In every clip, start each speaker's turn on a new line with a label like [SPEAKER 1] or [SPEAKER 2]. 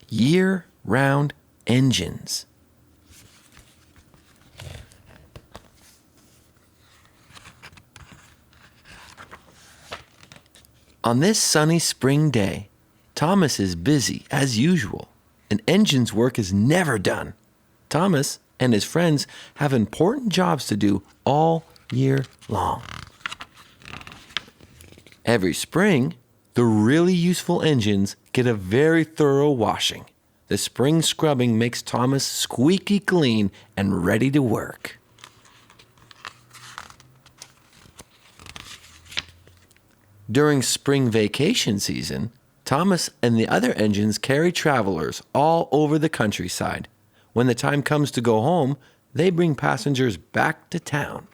[SPEAKER 1] year-round engines. On this sunny spring day, Thomas is busy as usual, and engine's work is never done. Thomas and his friends have important jobs to do all year long. Every spring, the really useful engines get a very thorough washing. The spring scrubbing makes Thomas squeaky clean and ready to work. During spring vacation season, Thomas and the other engines carry travelers all over the countryside. When the time comes to go home, they bring passengers back to town.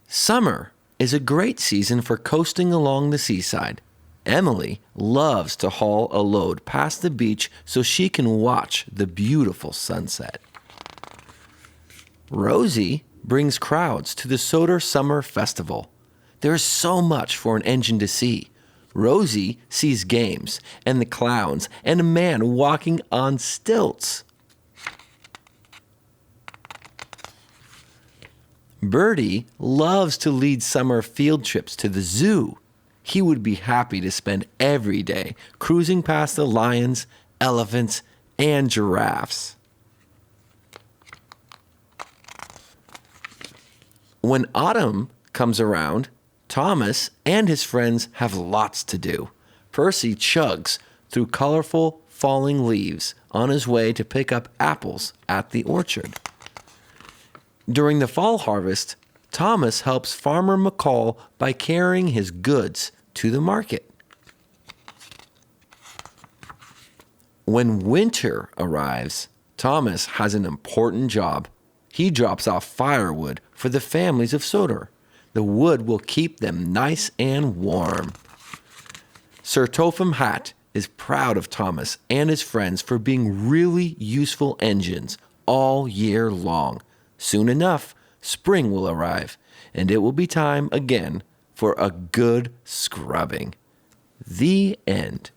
[SPEAKER 1] Summer is a great season for coasting along the seaside. Emily loves to haul a load past the beach so she can watch the beautiful sunset. Rosie brings crowds to the Soder Summer Festival. There is so much for an engine to see. Rosie sees games and the clowns and a man walking on stilts. Bertie loves to lead summer field trips to the zoo. He would be happy to spend every day cruising past the lions, elephants, and giraffes. When autumn comes around, Thomas and his friends have lots to do. Percy chugs through colorful falling leaves on his way to pick up apples at the orchard. During the fall harvest, Thomas helps Farmer McCall by carrying his goods to the market. When winter arrives, Thomas has an important job. He drops off firewood for the families of Soder. The wood will keep them nice and warm. Sir Topham Hatt is proud of Thomas and his friends for being really useful engines all year long. Soon enough, spring will arrive, and it will be time again for a good scrubbing. The end.